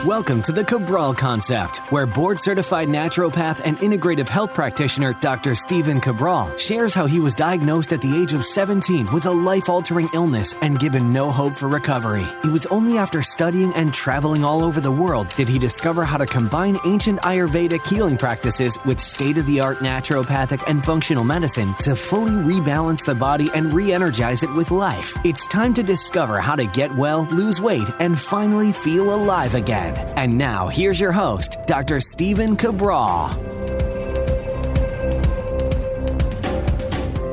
Welcome to the Cabral Concept, where board-certified naturopath and integrative health practitioner Dr. Stephen Cabral shares how he was diagnosed at the age of 17 with a life-altering illness and given no hope for recovery. It was only after studying and traveling all over the world did he discover how to combine ancient Ayurvedic healing practices with state-of-the-art naturopathic and functional medicine to fully rebalance the body and re-energize it with life. It's time to discover how to get well, lose weight, and finally feel alive again. And now, here's your host, Dr. Stephen Cabral.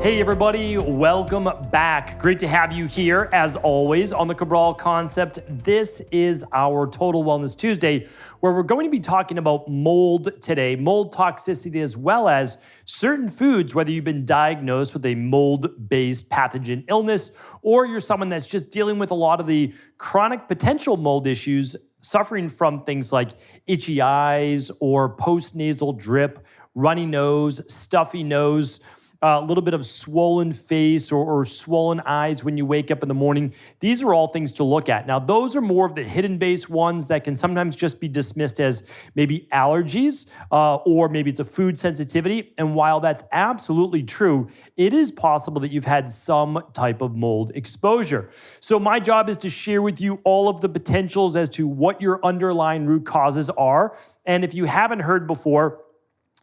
Hey everybody, welcome back. Great to have you here, as always, on the Cabral Concept. This is our Total Wellness Tuesday, where we're going to be talking about mold today, mold toxicity, as well as certain foods, whether you've been diagnosed with a mold-based pathogen illness, or you're someone that's just dealing with a lot of the chronic potential mold issues, suffering from things like itchy eyes or postnasal drip, runny nose, stuffy nose, a little bit of swollen face or swollen eyes when you wake up in the morning. These are all things to look at. Now, those are more of the hidden base ones that can sometimes just be dismissed as maybe allergies or maybe it's a food sensitivity. And while that's absolutely true, it is possible that you've had some type of mold exposure. So my job is to share with you all of the potentials as to what your underlying root causes are. And if you haven't heard before,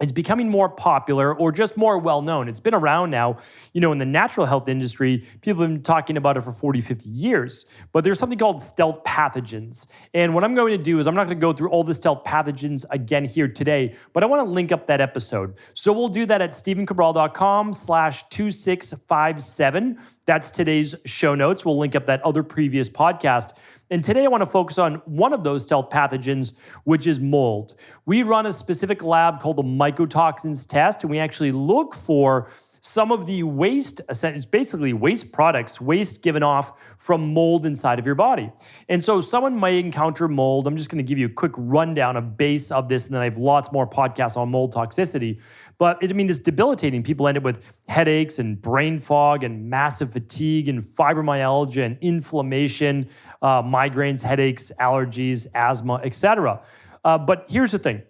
it's becoming more popular or just more well-known. It's been around now, in the natural health industry. People have been talking about it for 40, 50 years. But there's something called stealth pathogens. And what I'm going to do is I'm not going to go through all the stealth pathogens again here today, but I want to link up that episode. So we'll do that at stephencabral.com/2657. That's today's show notes. We'll link up that other previous podcast. And today I want to focus on one of those stealth pathogens, which is mold. We run a specific lab called the mycotoxins test, and we actually look for some of the waste, it's basically waste products, waste given off from mold inside of your body. And so someone might encounter mold. I'm just going to give you a quick rundown, a base of this, and then I have lots more podcasts on mold toxicity. But it's debilitating. People end up with headaches and brain fog and massive fatigue and fibromyalgia and inflammation, migraines, headaches, allergies, asthma, etc. But here's the thing.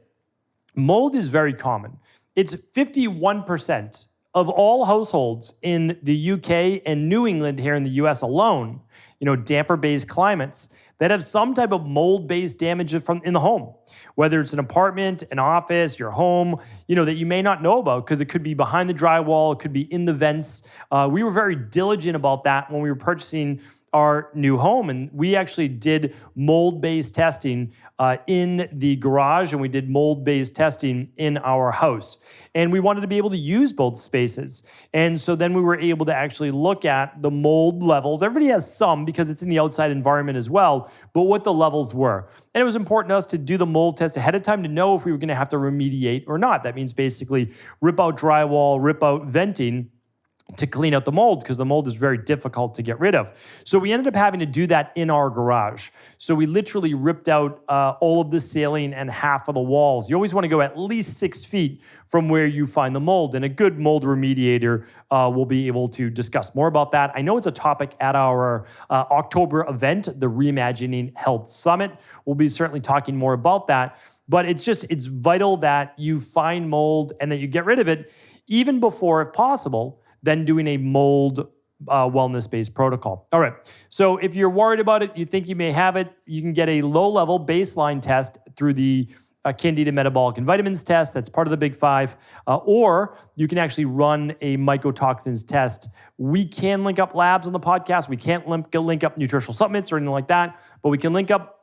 Mold is very common. It's 51% of all households in the UK and New England here in the US alone, damper-based climates that have some type of mold-based damage in the home, whether it's an apartment, an office, your home, that you may not know about because it could be behind the drywall, it could be in the vents. We were very diligent about that when we were purchasing our new home, and we actually did mold-based testing in the garage, and we did mold-based testing in our house. And we wanted to be able to use both spaces. And so then we were able to actually look at the mold levels. Everybody has some because it's in the outside environment as well, but what the levels were. And it was important to us to do the mold test ahead of time to know if we were going to have to remediate or not. That means basically rip out drywall, rip out venting to clean out the mold, because the mold is very difficult to get rid of. So we ended up having to do that in our garage. So we literally ripped out all of the ceiling and half of the walls. You always want to go at least 6 feet from where you find the mold, and a good mold remediator will be able to discuss more about that. I know it's a topic at our October event, the Reimagining Health Summit. We'll be certainly talking more about that. But it's vital that you find mold and that you get rid of it, even before, if possible, then doing a mold wellness-based protocol. All right, so if you're worried about it, you think you may have it, you can get a low-level baseline test through the Candida Metabolic and Vitamins test. That's part of the Big Five. Or you can actually run a mycotoxins test. We can link up labs on the podcast. We can't link up nutritional supplements or anything like that, but we can link up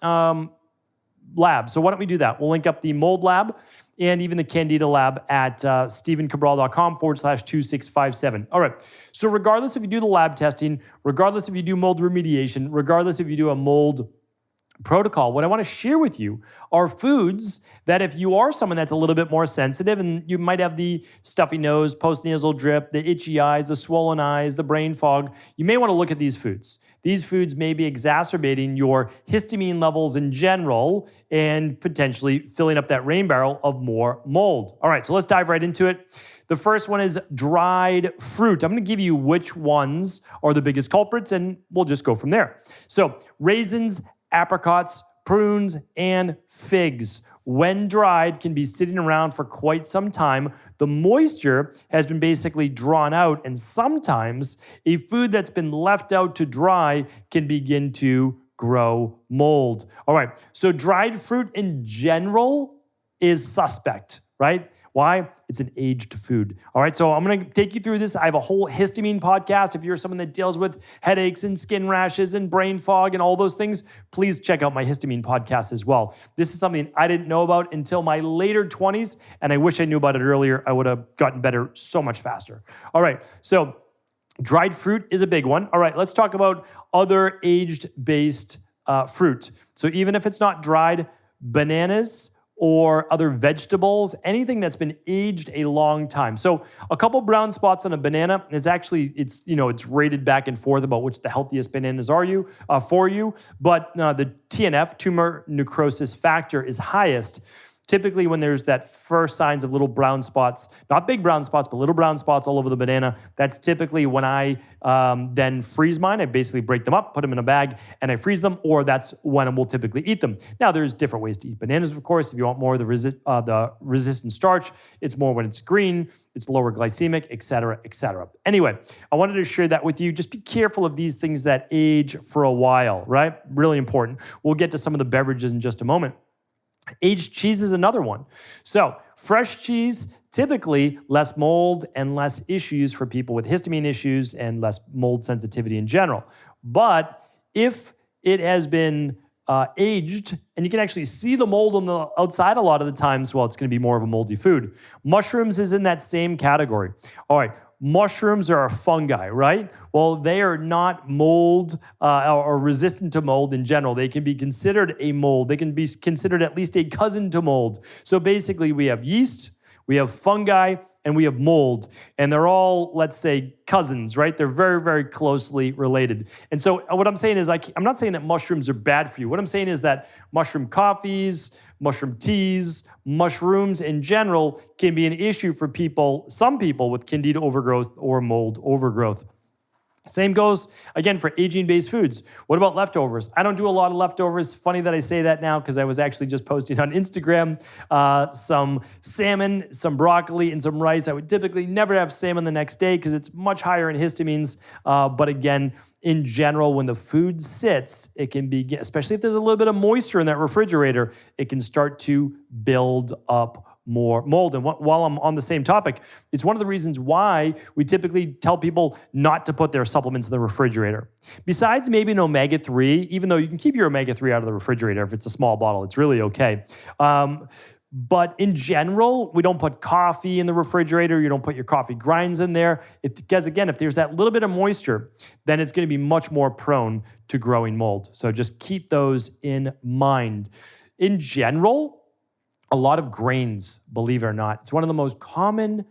lab. So why don't we do that? We'll link up the mold lab and even the Candida lab at stephencabral.com/2657. All right. So regardless if you do the lab testing, regardless if you do mold remediation, regardless if you do a mold protocol, what I want to share with you are foods that if you are someone that's a little bit more sensitive and you might have the stuffy nose, postnasal drip, the itchy eyes, the swollen eyes, the brain fog, you may want to look at these foods. These foods may be exacerbating your histamine levels in general and potentially filling up that rain barrel of more mold. All right, so let's dive right into it. The first one is dried fruit. I'm going to give you which ones are the biggest culprits, and we'll just go from there. So raisins, apricots, prunes, and figs. When dried, can be sitting around for quite some time. The moisture has been basically drawn out, and sometimes a food that's been left out to dry can begin to grow mold. All right, so dried fruit in general is suspect, right? Why? It's an aged food. All right, so I'm going to take you through this. I have a whole histamine podcast. If you're someone that deals with headaches and skin rashes and brain fog and all those things, please check out my histamine podcast as well. This is something I didn't know about until my later 20s, and I wish I knew about it earlier. I would have gotten better so much faster. All right, so dried fruit is a big one. All right, let's talk about other aged-based fruit. So even if it's not dried, bananas, or other vegetables, anything that's been aged a long time. So a couple brown spots on a banana, it's rated back and forth about which the healthiest bananas are for you, but the TNF, tumor necrosis factor, is highest. Typically when there's that first signs of little brown spots, not big brown spots, but little brown spots all over the banana, that's typically when I then freeze mine. I basically break them up, put them in a bag, and I freeze them, or that's when we'll typically eat them. Now, there's different ways to eat bananas, of course. If you want more of the resistant starch, it's more when it's green, it's lower glycemic, et cetera, et cetera. Anyway, I wanted to share that with you. Just be careful of these things that age for a while, right? Really important. We'll get to some of the beverages in just a moment. Aged cheese is another one. So fresh cheese, typically less mold and less issues for people with histamine issues and less mold sensitivity in general. But if it has been aged, and you can actually see the mold on the outside a lot of the times, well, it's going to be more of a moldy food. Mushrooms is in that same category. All right. Mushrooms are a fungi, right? Well, they are not mold or resistant to mold in general. They can be considered a mold. They can be considered at least a cousin to mold. So basically, we have yeast, we have fungi, and we have mold. And they're all, let's say, cousins, right? They're very, very closely related. And so what I'm saying is, I'm not saying that mushrooms are bad for you. What I'm saying is that mushroom coffees, mushroom teas, mushrooms in general can be an issue for some people with candida overgrowth or mold overgrowth. Same goes, again, for aging-based foods. What about leftovers? I don't do a lot of leftovers. Funny that I say that now because I was actually just posting on Instagram some salmon, some broccoli, and some rice. I would typically never have salmon the next day because it's much higher in histamines. But again, in general, when the food sits, it can be, especially if there's a little bit of moisture in that refrigerator, it can start to build up more mold. And while I'm on the same topic, it's one of the reasons why we typically tell people not to put their supplements in the refrigerator. Besides maybe an omega-3, even though you can keep your omega-3 out of the refrigerator if it's a small bottle, it's really okay. But in general, we don't put coffee in the refrigerator. You don't put your coffee grinds in there. Because again, if there's that little bit of moisture, then it's going to be much more prone to growing mold. So just keep those in mind. In general, a lot of grains, believe it or not, it's one of the most common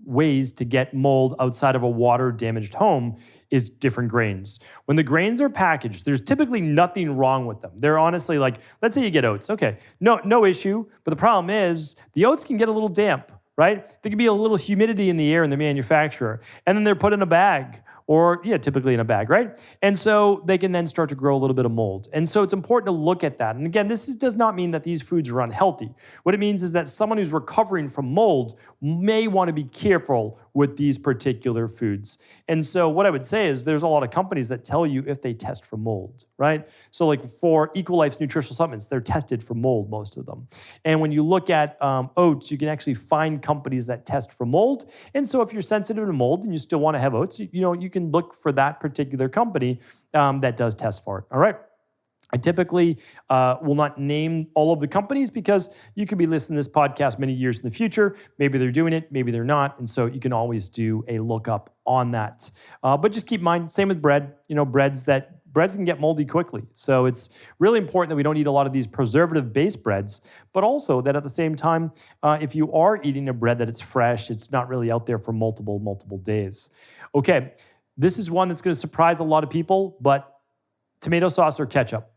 ways to get mold outside of a water-damaged home is different grains. When the grains are packaged, there's typically nothing wrong with them. They're honestly like, let's say you get oats. Okay, no issue. But the problem is the oats can get a little damp, right? There can be a little humidity in the air in the manufacturer. And then they're put in a bag. Or, typically in a bag, right? And so they can then start to grow a little bit of mold. And so it's important to look at that. And again, does not mean that these foods are unhealthy. What it means is that someone who's recovering from mold may want to be careful with these particular foods. And so what I would say is there's a lot of companies that tell you if they test for mold, right? So like for Equalife's nutritional supplements, they're tested for mold, most of them. And when you look at oats, you can actually find companies that test for mold. And so if you're sensitive to mold and you still want to have oats, you can look for that particular company that does test for it, all right? I typically will not name all of the companies because you could be listening to this podcast many years in the future. Maybe they're doing it, maybe they're not. And so you can always do a lookup on that. But just keep in mind, same with bread. Breads can get moldy quickly. So it's really important that we don't eat a lot of these preservative-based breads, but also that at the same time, if you are eating a bread that it's fresh, it's not really out there for multiple days. Okay, this is one that's going to surprise a lot of people, but tomato sauce or ketchup.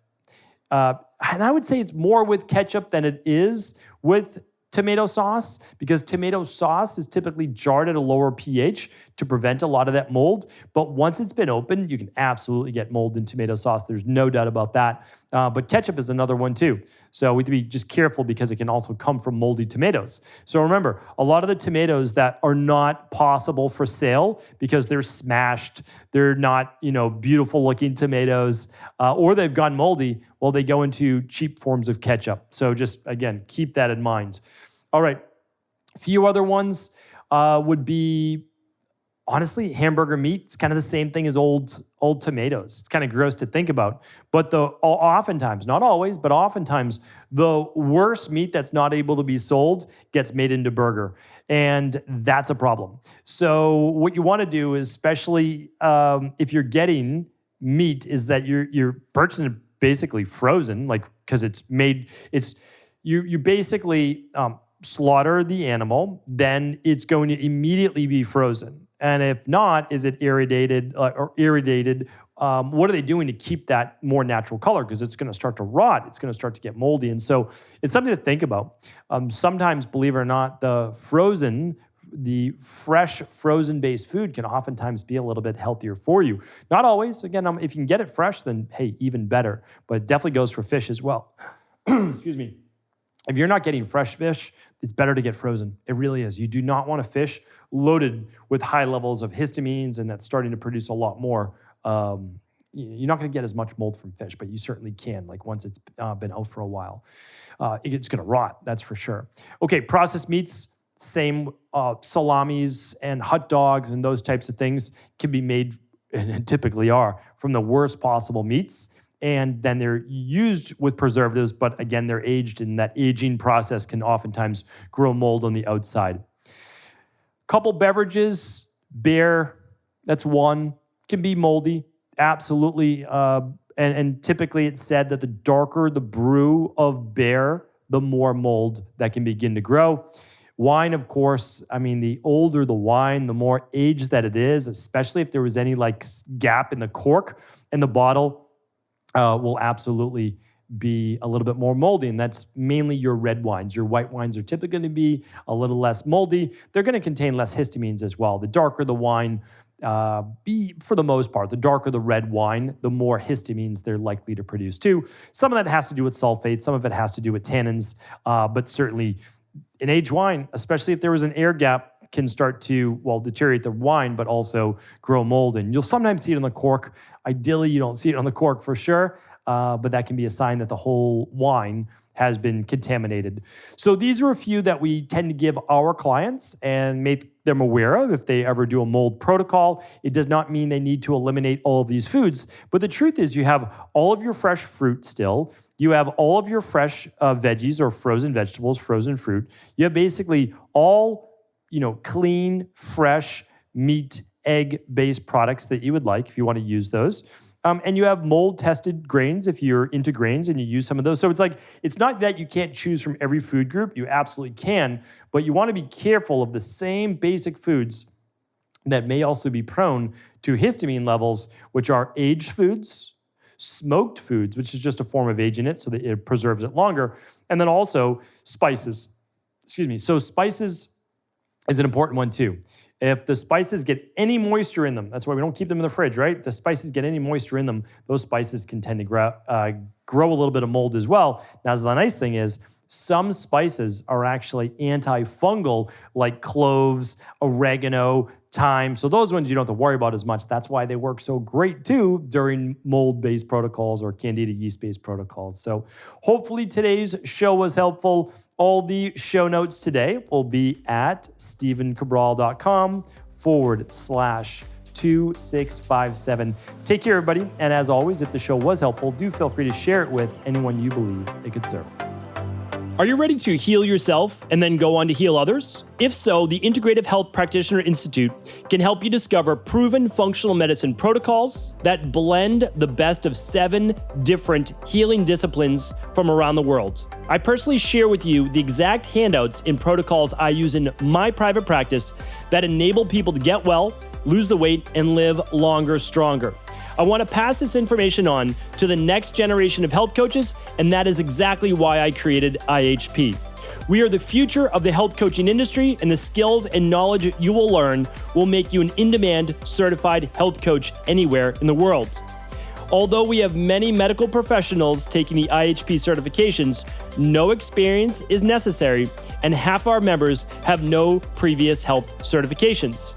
And I would say it's more with ketchup than it is with tomato sauce because tomato sauce is typically jarred at a lower pH to prevent a lot of that mold. But once it's been opened, you can absolutely get mold in tomato sauce. There's no doubt about that. But ketchup is another one too. So we have to be just careful because it can also come from moldy tomatoes. So remember, a lot of the tomatoes that are not possible for sale because they're smashed, they're not, beautiful looking tomatoes, or they've gone moldy, well, they go into cheap forms of ketchup. So just, again, keep that in mind. All right. A few other ones would be, honestly, hamburger meat. It's kind of the same thing as old tomatoes. It's kind of gross to think about. But oftentimes, not always, but oftentimes, the worst meat that's not able to be sold gets made into burger. And that's a problem. So what you want to do is, especially if you're getting meat, is that you're purchasing it basically frozen, because you basically slaughter the animal, then it's going to immediately be frozen. And if not, is it irradiated or irradiated? What are they doing to keep that more natural color? Because it's going to start to rot. It's going to start to get moldy. And so it's something to think about. Sometimes, believe it or not, the fresh frozen-based food can oftentimes be a little bit healthier for you. Not always. Again, if you can get it fresh, then hey, even better. But it definitely goes for fish as well. Excuse me. If you're not getting fresh fish, it's better to get frozen. It really is. You do not want a fish loaded with high levels of histamines and that's starting to produce a lot more. You're not going to get as much mold from fish, but you certainly can. Once it's been out for a while, it's going to rot. That's for sure. Okay, processed meats. Same salamis and hot dogs and those types of things can be made, and typically are, from the worst possible meats. And then they're used with preservatives, but again, they're aged, and that aging process can oftentimes grow mold on the outside. Couple beverages, beer, that's one, can be moldy, absolutely. And typically it's said that the darker the brew of beer, the more mold that can begin to grow. Wine, of course, the older the wine, the more aged that it is, especially if there was any gap in the cork and the bottle, will absolutely be a little bit more moldy. And that's mainly your red wines. Your white wines are typically going to be a little less moldy. They're going to contain less histamines as well. The darker the wine, for the most part, the darker the red wine, the more histamines they're likely to produce too. Some of that has to do with sulfates. Some of it has to do with tannins, but certainly in aged wine, especially if there was an air gap, can start to, deteriorate the wine, but also grow mold. And you'll sometimes see it on the cork. Ideally, you don't see it on the cork for sure, but that can be a sign that the whole wine has been contaminated. So these are a few that we tend to give our clients and make them aware of if they ever do a mold protocol. It does not mean they need to eliminate all of these foods, but the truth is you have all of your fresh fruit still. You have all of your fresh veggies or frozen vegetables, frozen fruit. You have basically all, clean, fresh meat, egg-based products that you would like if you want to use those. And you have mold-tested grains if you're into grains and you use some of those. So it's not that you can't choose from every food group. You absolutely can, but you want to be careful of the same basic foods that may also be prone to histamine levels, which are aged foods, smoked foods, which is just a form of age in it so that it preserves it longer, and then also spices. So spices is an important one too. If the spices get any moisture in them, that's why we don't keep them in the fridge, right? If the spices get any moisture in them, those spices can tend to grow a little bit of mold as well. Now, the nice thing is, some spices are actually antifungal, like cloves, oregano, thyme. So those ones you don't have to worry about as much. That's why they work so great too during mold-based protocols or candida yeast-based protocols. So hopefully today's show was helpful. All the show notes today will be at stevencabral.com/2657. Take care, everybody. And as always, if the show was helpful, do feel free to share it with anyone you believe it could serve. Are you ready to heal yourself and then go on to heal others? If so, the Integrative Health Practitioner Institute can help you discover proven functional medicine protocols that blend the best of 7 different healing disciplines from around the world. I personally share with you the exact handouts and protocols I use in my private practice that enable people to get well, lose the weight, and live longer, stronger. I want to pass this information on to the next generation of health coaches, and that is exactly why I created IHP. We are the future of the health coaching industry, and the skills and knowledge you will learn will make you an in-demand certified health coach anywhere in the world. Although we have many medical professionals taking the IHP certifications, no experience is necessary, and half our members have no previous health certifications.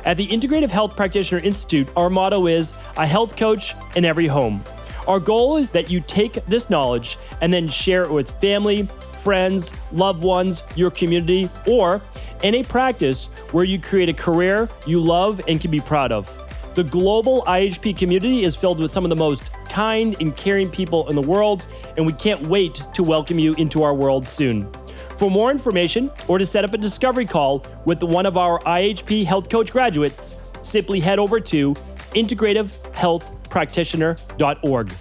At the Integrative Health Practitioner Institute, our motto is a health coach in every home. Our goal is that you take this knowledge and then share it with family, friends, loved ones, your community, or in a practice where you create a career you love and can be proud of. The global IHP community is filled with some of the most kind and caring people in the world, and we can't wait to welcome you into our world soon. For more information or to set up a discovery call with one of our IHP Health Coach graduates, simply head over to integrativehealthpractitioner.org.